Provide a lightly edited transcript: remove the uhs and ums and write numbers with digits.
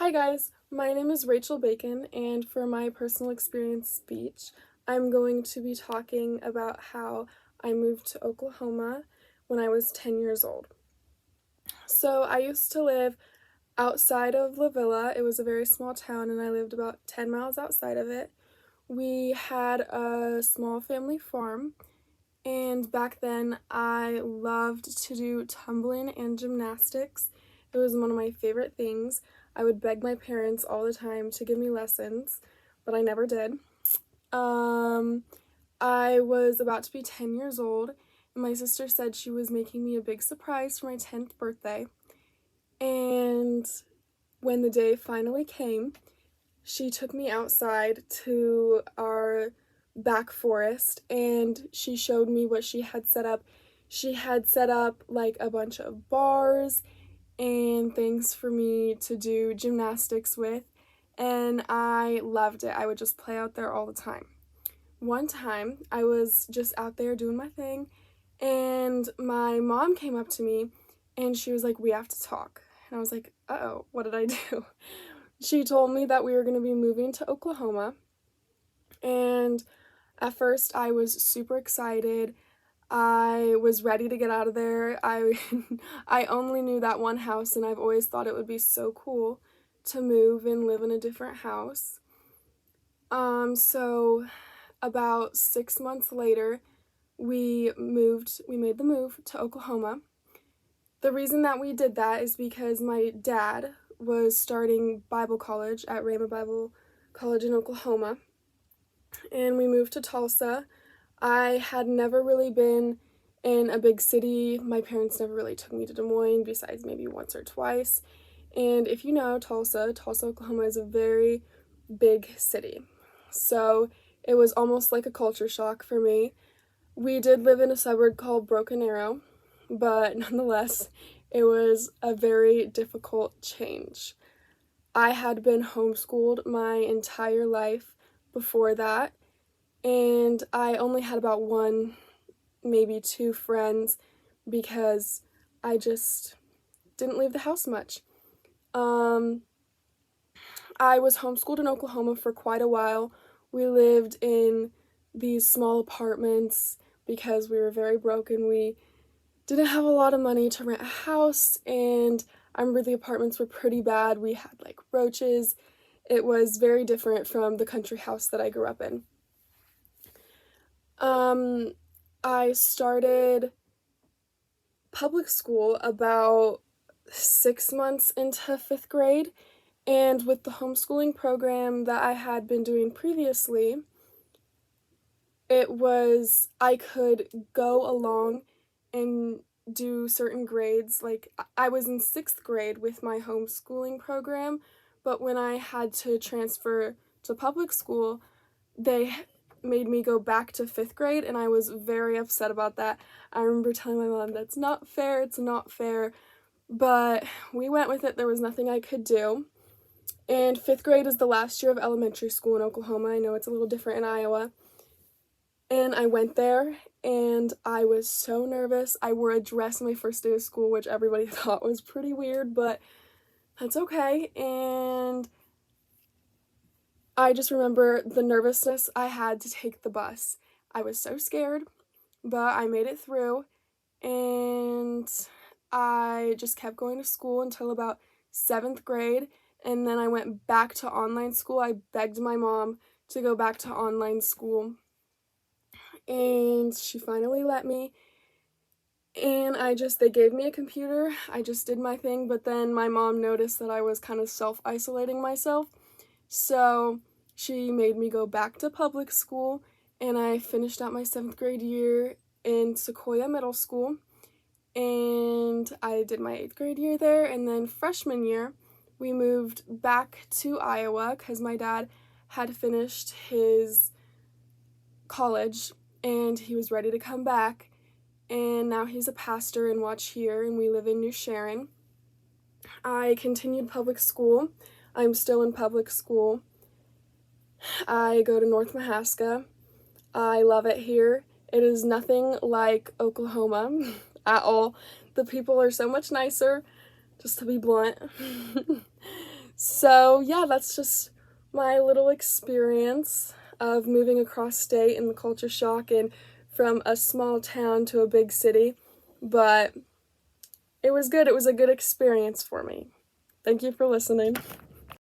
Hi guys, my name is Rachel Bacon, and for my personal experience speech, I'm going to be talking about how I moved to Oklahoma when I was 10 years old. So I used to live outside of La Villa. It was a very small town, and I lived about 10 miles outside of it. We had a small family farm, and back then I loved to do tumbling and gymnastics. It was one of my favorite things. I would beg my parents all the time to give me lessons, but I never did. Um, I was about to be 10 years old, and my sister said she was making me a big surprise for my 10th birthday. And when the day finally came, she took me outside to our back forest and she showed me what she had set up. She had set up like a bunch of bars and things for me to do gymnastics with, and I loved it. I would just play out there all the time. One time, I was just out there doing my thing, and my mom came up to me and she was like, "We have to talk." And I was like, "Uh-oh, what did I do?" She told me that we were going to be moving to Oklahoma, and at first I was super excited. I was ready to get out of there. I only knew that one house, and I've always thought it would be so cool to move and live in a different house. So about 6 months later, we made the move to Oklahoma. The reason that we did that is because my dad was starting Bible college at Rhema Bible College in Oklahoma, and we moved to Tulsa. I had never really been in a big city. My parents never really took me to Des Moines, besides maybe once or twice. And if you know Tulsa, Oklahoma is a very big city. So it was almost like a culture shock for me. We did live in a suburb called Broken Arrow, but nonetheless, it was a very difficult change. I had been homeschooled my entire life before that, and I only had about one, maybe two friends because I just didn't leave the house much. Um, I was homeschooled in Oklahoma for quite a while. We lived in these small apartments because we were very broken. We didn't have a lot of money to rent a house, and I remember the apartments were pretty bad. We had like roaches. It was very different from the country house that I grew up in. Um, I started public school about 6 months into fifth grade, and with the homeschooling program that I had been doing previously, I could go along and do certain grades. Like, I was in sixth grade with my homeschooling program, but when I had to transfer to public school, they made me go back to fifth grade, and I was very upset about that. I remember telling my mom, "That's not fair, it's not fair," but we went with it. There was nothing I could do. And fifth grade is the last year of elementary school in Oklahoma. I know it's a little different in Iowa. And I went there, and I was so nervous. I wore a dress on my first day of school, which everybody thought was pretty weird, but that's okay. And I just remember the nervousness I had to take the bus. I was so scared, but I made it through, and I just kept going to school until about seventh grade, and then I went back to online school. I begged my mom to go back to online school, and she finally let me. And they gave me a computer. I just did my thing, but then my mom noticed that I was kind of self-isolating myself. So she made me go back to public school, and I finished out my seventh grade year in Sequoia Middle School. And I did my eighth grade year there, and then freshman year, we moved back to Iowa because my dad had finished his college and he was ready to come back. And now he's a pastor in Watch Here, and we live in New Sharon. I continued public school. I'm still in public school. I go to North Mahaska. I love it here. It is nothing like Oklahoma at all. The people are so much nicer, just to be blunt. So yeah, that's just my little experience of moving across state and the culture shock and from a small town to a big city. But it was good. It was a good experience for me. Thank you for listening.